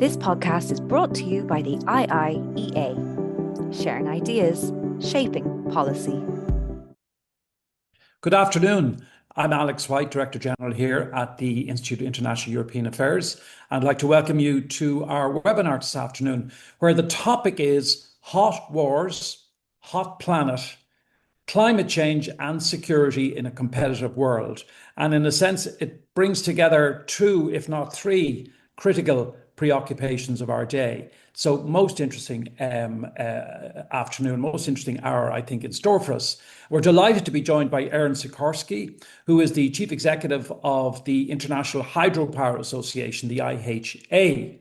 This podcast is brought to you by the IIEA, sharing ideas, shaping policy. Good afternoon. I'm Alex White, Director General here at the Institute of International European Affairs. I'd like to welcome you to our webinar this afternoon, where the topic is hot wars, hot planet, climate change and security in a competitive world. And in a sense, it brings together two, if not three, critical preoccupations of our day. So most interesting afternoon, most interesting hour, I think, in store for us. We're delighted to be joined by Erin Sikorsky, who is the Chief Executive of the International Hydropower Association, the IHA.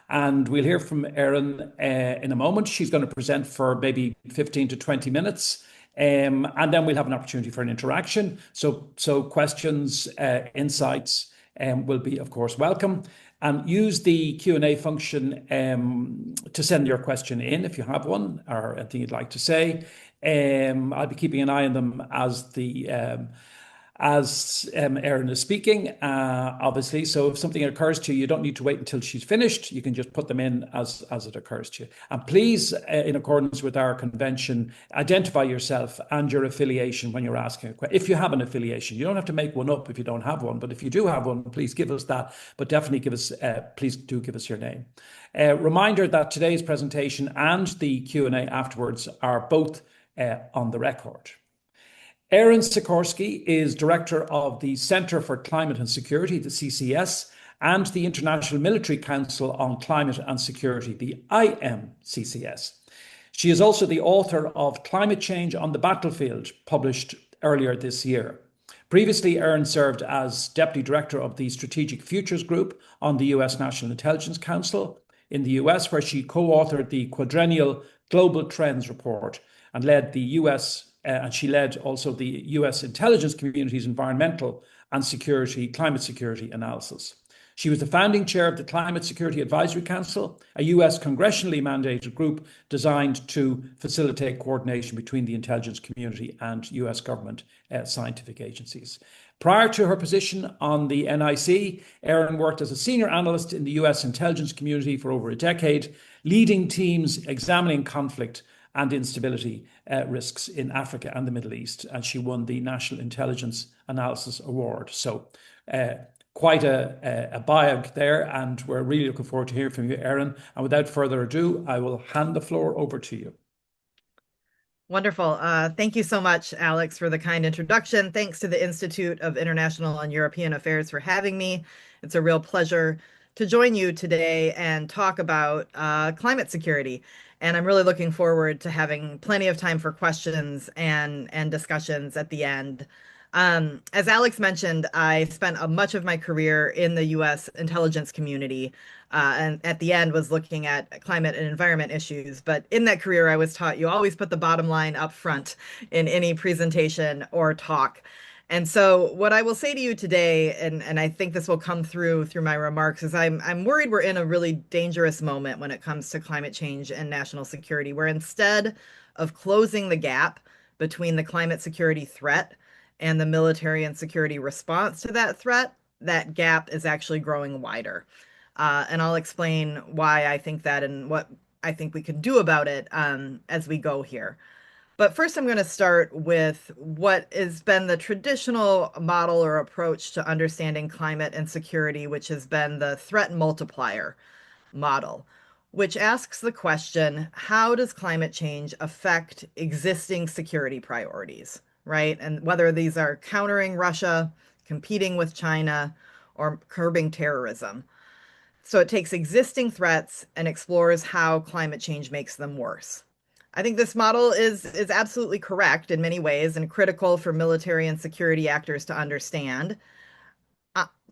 And we'll hear from Erin in a moment. She's going to present for maybe 15 to 20 minutes. And then we'll have an opportunity for an interaction. So questions, insights will be, of course, welcome. And use the Q&A function to send your question in if you have one or anything you'd like to say. I'll be keeping an eye on them as Erin is speaking, obviously. So if something occurs to you, you don't need to wait until she's finished. You can just put them in as it occurs to you. And please, in accordance with our convention, identify yourself and your affiliation when you're asking a question. If you have an affiliation, you don't have to make one up if you don't have one. But if you do have one, please give us that. But definitely please do give us your name. Reminder that today's presentation and the Q&A afterwards are both on the record. Erin Sikorsky is Director of the Centre for Climate and Security, the CCS, and the International Military Council on Climate and Security, the IMCCS. She is also the author of Climate Change on the Battlefield, published earlier this year. Previously, Erin served as Deputy Director of the Strategic Futures Group on the US National Intelligence Council in the US, where she co-authored the quadrennial Global Trends Report and led the and she led also the US intelligence community's environmental and climate security analysis. She was the founding chair of the Climate Security Advisory Council, a US congressionally mandated group designed to facilitate coordination between the intelligence community and US government scientific agencies. Prior to her position on the NIC, Erin worked as a senior analyst in the US intelligence community for over a decade, leading teams examining conflict and instability risks in Africa and the Middle East. And she won the National Intelligence Analysis Award. So quite a bio there. And we're really looking forward to hearing from you, Erin. And without further ado, I will hand the floor over to you. Wonderful. Thank you so much, Alex, for the kind introduction. Thanks to the Institute of International and European Affairs for having me. It's a real pleasure to join you today and talk about climate security. And I'm really looking forward to having plenty of time for questions and discussions at the end. As Alex mentioned, I spent much of my career in the US intelligence community, and at the end was looking at climate and environment issues. But in that career, I was taught you always put the bottom line up front in any presentation or talk. And so what I will say to you today, and I think this will come through my remarks, is I'm worried we're in a really dangerous moment when it comes to climate change and national security, where instead of closing the gap between the climate security threat and the military and security response to that threat, that gap is actually growing wider. And I'll explain why I think that and what I think we can do about it as we go here. But first, I'm going to start with what has been the traditional model or approach to understanding climate and security, which has been the threat multiplier model, which asks the question, how does climate change affect existing security priorities, right? And whether these are countering Russia, competing with China, or curbing terrorism. So it takes existing threats and explores how climate change makes them worse. I think this model is absolutely correct in many ways and critical for military and security actors to understand.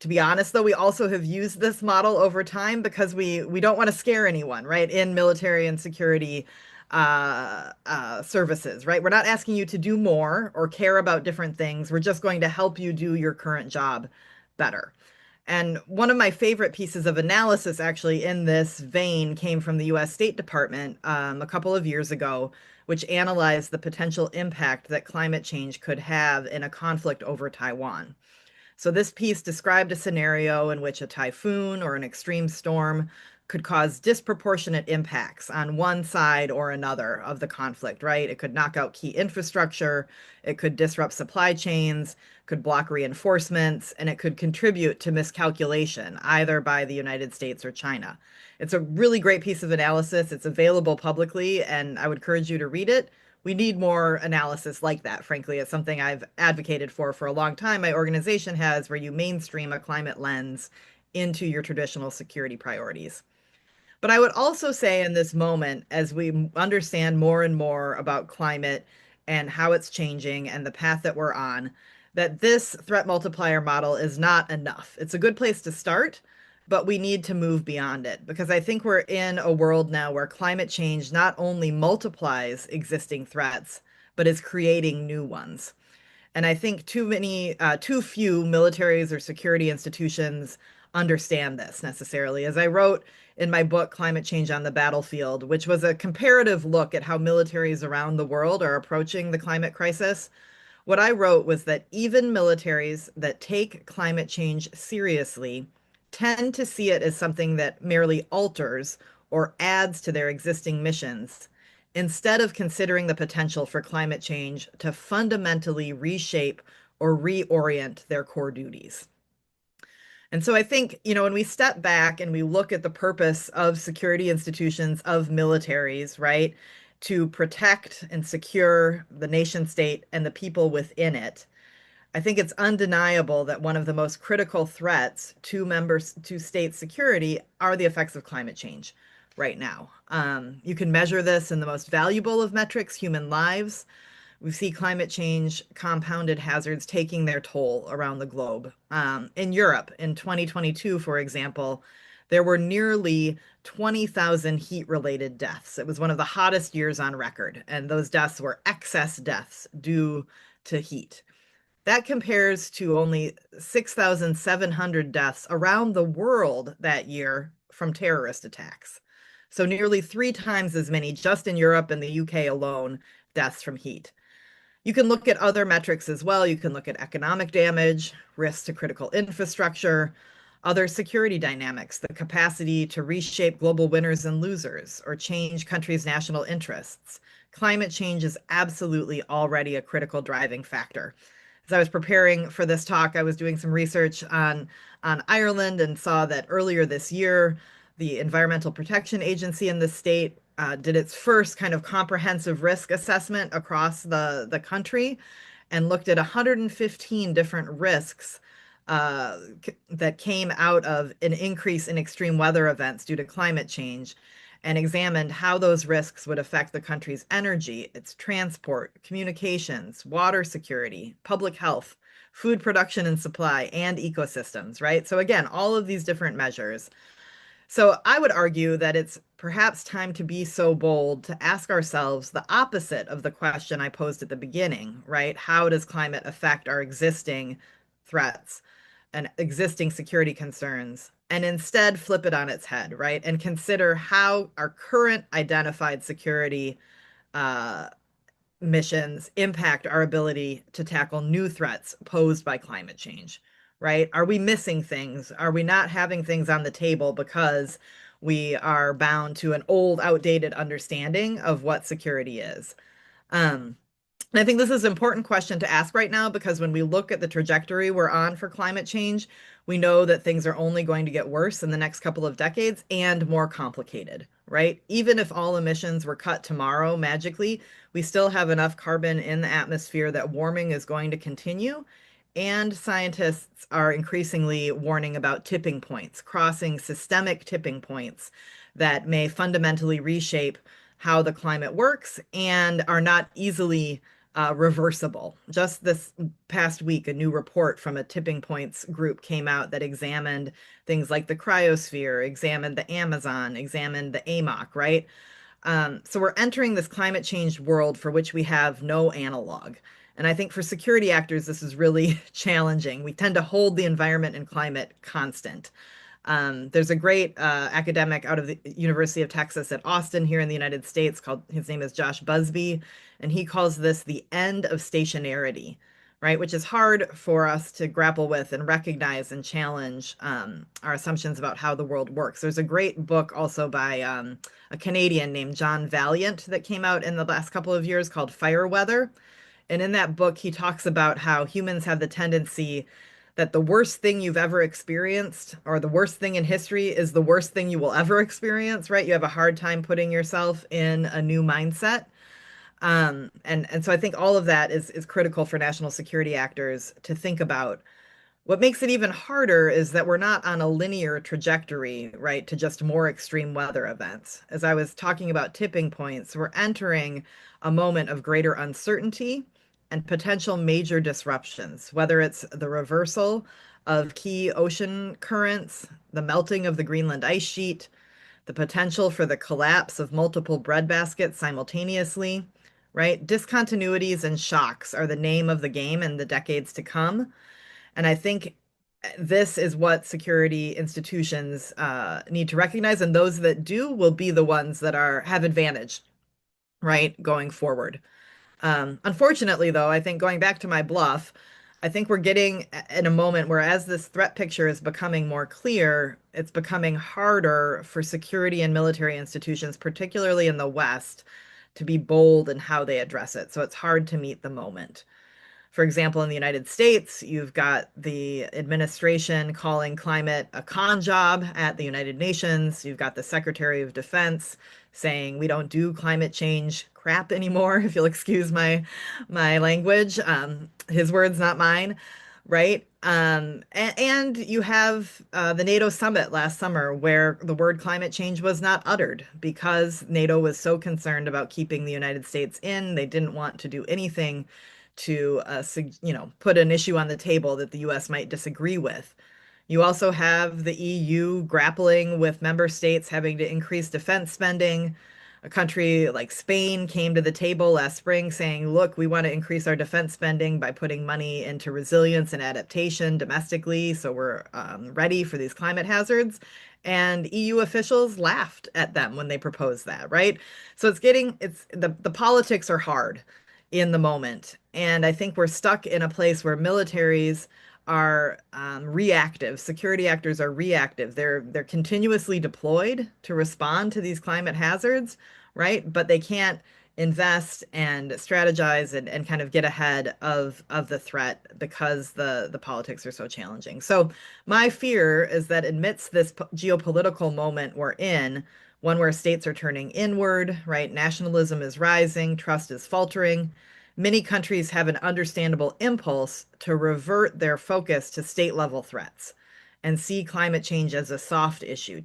To be honest, though, we also have used this model over time because we don't want to scare anyone, right, in military and security services, right? We're not asking you to do more or care about different things. We're just going to help you do your current job better. And one of my favorite pieces of analysis actually in this vein came from the US State Department a couple of years ago, which analyzed the potential impact that climate change could have in a conflict over Taiwan. So this piece described a scenario in which a typhoon or an extreme storm could cause disproportionate impacts on one side or another of the conflict, right? It could knock out key infrastructure, it could disrupt supply chains, could block reinforcements, and it could contribute to miscalculation, either by the United States or China. It's a really great piece of analysis. It's available publicly, and I would encourage you to read it. We need more analysis like that, frankly. It's something I've advocated for a long time. My organization has, where you mainstream a climate lens into your traditional security priorities. But I would also say in this moment, as we understand more and more about climate and how it's changing and the path that we're on, that this threat multiplier model is not enough. It's a good place to start, but we need to move beyond it because I think we're in a world now where climate change not only multiplies existing threats, but is creating new ones. And I think too few militaries or security institutions understand this necessarily. As I wrote in my book, Climate Change on the Battlefield, which was a comparative look at how militaries around the world are approaching the climate crisis, what I wrote was that even militaries that take climate change seriously tend to see it as something that merely alters or adds to their existing missions, instead of considering the potential for climate change to fundamentally reshape or reorient their core duties. And so I think, when we step back and we look at the purpose of security institutions, of militaries, right, to protect and secure the nation state and the people within it, I think it's undeniable that one of the most critical threats to state security are the effects of climate change right now. You can measure this in the most valuable of metrics, human lives. We see climate change compounded hazards taking their toll around the globe. In Europe, in 2022, for example, there were nearly 20,000 heat-related deaths. It was one of the hottest years on record, and those deaths were excess deaths due to heat. That compares to only 6,700 deaths around the world that year from terrorist attacks. So nearly 3 times as many just in Europe and the UK alone, deaths from heat. You can look at other metrics as well. You can look at economic damage, risks to critical infrastructure, other security dynamics, the capacity to reshape global winners and losers, or change countries' national interests. Climate change is absolutely already a critical driving factor. As I was preparing for this talk, I was doing some research on Ireland and saw that earlier this year, the Environmental Protection Agency in the state did its first kind of comprehensive risk assessment across the country and looked at 115 different risks that came out of an increase in extreme weather events due to climate change and examined how those risks would affect the country's energy, its transport, communications, water security, public health, food production and supply, and ecosystems, right? So again, all of these different measures. So I would argue that it's perhaps time to be so bold to ask ourselves the opposite of the question I posed at the beginning, right? How does climate affect our existing threats and existing security concerns? And instead flip it on its head, right? And consider how our current identified security missions impact our ability to tackle new threats posed by climate change, right? Are we missing things? Are we not having things on the table because we are bound to an old, outdated understanding of what security is? And I think this is an important question to ask right now because when we look at the trajectory we're on for climate change, we know that things are only going to get worse in the next couple of decades and more complicated, right? Even if all emissions were cut tomorrow magically, we still have enough carbon in the atmosphere that warming is going to continue. And scientists are increasingly warning about tipping points, crossing systemic tipping points that may fundamentally reshape how the climate works and are not easily reversible. Just this past week, a new report from a tipping points group came out that examined things like the cryosphere, examined the Amazon, examined the AMOC, right? So we're entering this climate change world for which we have no analog. And I think for security actors, this is really challenging. We tend to hold the environment and climate constant. There's a great academic out of the University of Texas at Austin here in the United States his name is Josh Busby, and he calls this the end of stationarity, right? Which is hard for us to grapple with and recognize and challenge our assumptions about how the world works. There's a great book also by a Canadian named John Valiant that came out in the last couple of years called Fire Weather. And in that book, he talks about how humans have the tendency that the worst thing you've ever experienced or the worst thing in history is the worst thing you will ever experience, right? You have a hard time putting yourself in a new mindset. And so I think all of that is critical for national security actors to think about. What makes it even harder is that we're not on a linear trajectory, right, to just more extreme weather events. As I was talking about tipping points, we're entering a moment of greater uncertainty and potential major disruptions, whether it's the reversal of key ocean currents, the melting of the Greenland ice sheet, the potential for the collapse of multiple breadbaskets simultaneously, right? Discontinuities and shocks are the name of the game in the decades to come. And I think this is what security institutions need to recognize, and those that do will be the ones that have advantage, right, going forward. Unfortunately, though, I think going back to my bluff, I think we're getting in a moment where as this threat picture is becoming more clear, it's becoming harder for security and military institutions, particularly in the West, to be bold in how they address it. So it's hard to meet the moment. For example, in the United States, you've got the administration calling climate a con job at the United Nations. You've got the Secretary of Defense saying we don't do climate change crap anymore, if you'll excuse my language. His words, not mine, right? And you have the NATO summit last summer where the word climate change was not uttered because NATO was so concerned about keeping the United States in. They didn't want to do anything to put an issue on the table that the US might disagree with. You also have the EU grappling with member states having to increase defense spending. A country like Spain came to the table last spring saying, look, we want to increase our defense spending by putting money into resilience and adaptation domestically, so we're ready for these climate hazards. And EU officials laughed at them when they proposed that, right? So the politics are hard in the moment. And I think we're stuck in a place where militaries are reactive. Security actors are reactive. They're continuously deployed to respond to these climate hazards, right? But they can't invest and strategize and kind of get ahead of the threat because the politics are so challenging. So my fear is that amidst this geopolitical moment we're in, one where states are turning inward, right? Nationalism is rising, trust is faltering. Many countries have an understandable impulse to revert their focus to state level threats and see climate change as a soft issue.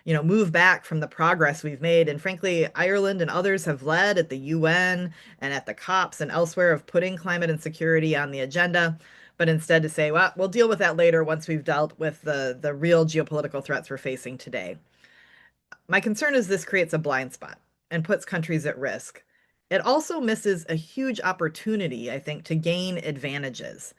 Move back from the progress we've made. And frankly, Ireland and others have led at the UN and at the COPs and elsewhere of putting climate and security on the agenda, but instead to say, well, we'll deal with that later once we've dealt with the real geopolitical threats we're facing today. My concern is this creates a blind spot and puts countries at risk. It also misses a huge opportunity, I think, to gain advantages.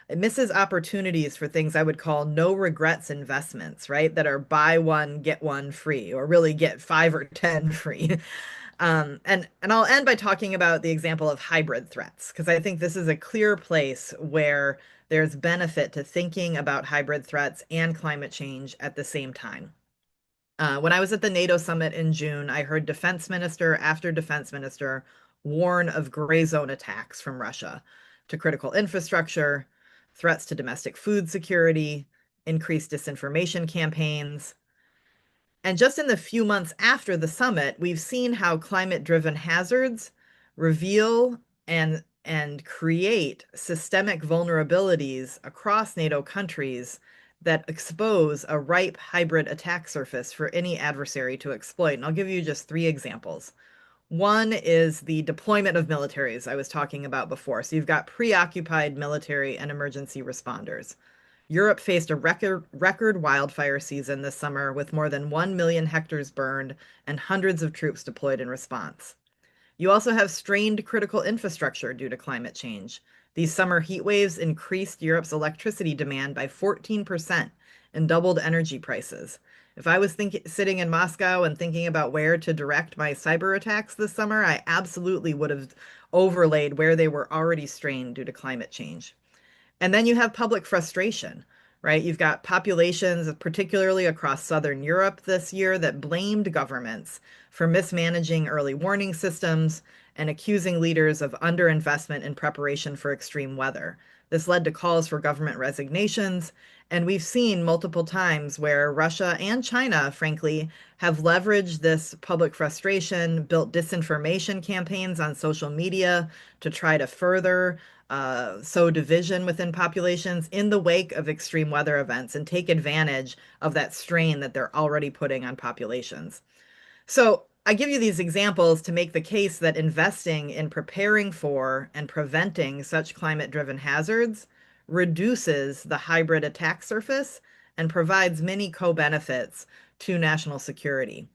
It misses opportunities for things I would call no regrets investments, right? That are buy one, get one free, or really get 5 or 10 free. And I'll end by talking about the example of hybrid threats, because I think this is a clear place where there's benefit to thinking about hybrid threats and climate change at the same time. When I was at the NATO summit in June, I heard defense minister after defense minister warn of gray zone attacks from Russia to critical infrastructure, threats to domestic food security, increased disinformation campaigns. And just in the few months after the summit, we've seen how climate-driven hazards reveal and create systemic vulnerabilities across NATO countries that expose a ripe hybrid attack surface for any adversary to exploit. And I'll give you just 3 examples. One is the deployment of militaries I was talking about before. So you've got preoccupied military and emergency responders. Europe faced a record wildfire season this summer with more than 1 million hectares burned and hundreds of troops deployed in response. You also have strained critical infrastructure due to climate change. These summer heat waves increased Europe's electricity demand by 14% and doubled energy prices. If I was sitting in Moscow and thinking about where to direct my cyber attacks this summer, I absolutely would have overlaid where they were already strained due to climate change. And then you have public frustration, right? You've got populations, particularly across Southern Europe this year, that blamed governments for mismanaging early warning systems and accusing leaders of underinvestment in preparation for extreme weather. This led to calls for government resignations. And we've seen multiple times where Russia and China, frankly, have leveraged this public frustration, built disinformation campaigns on social media to try to further sow division within populations in the wake of extreme weather events and take advantage of that strain that they're already putting on populations. So I give you these examples to make the case that investing in preparing for and preventing such climate-driven hazards reduces the hybrid attack surface and provides many co-benefits to national security.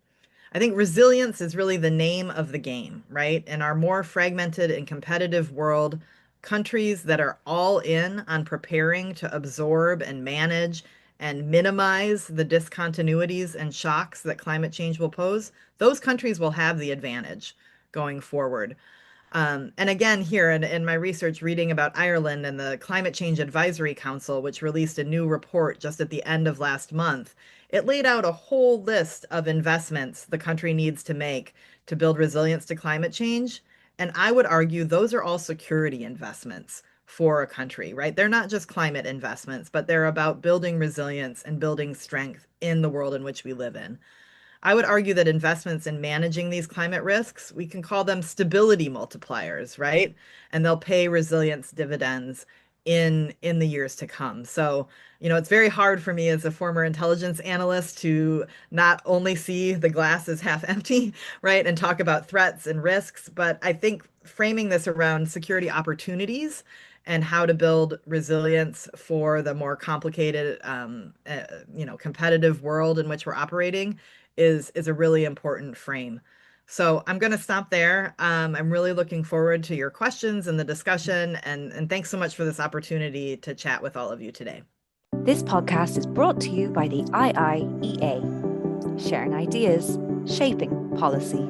I think resilience is really the name of the game, right? In our more fragmented and competitive world, countries that are all in on preparing to absorb and manage and minimize the discontinuities and shocks that climate change will pose, those countries will have the advantage going forward. And again, here in my research, reading about Ireland and the Climate Change Advisory Council, which released a new report just at the end of last month, it laid out a whole list of investments the country needs to make to build resilience to climate change. And I would argue those are all security investments for a country, right? They're not just climate investments, but they're about building resilience and building strength in the world in which we live in. I would argue that investments in managing these climate risks, we can call them stability multipliers, right? And they'll pay resilience dividends in the years to come. So, it's very hard for me as a former intelligence analyst to not only see the glass as half empty, right, and talk about threats and risks, but I think framing this around security opportunities and how to build resilience for the more complicated, competitive world in which we're operating is a really important frame. So I'm going to stop there. I'm really looking forward to your questions and the discussion, and thanks so much for this opportunity to chat with all of you today. This podcast is brought to you by the IIEA, sharing ideas, shaping policy.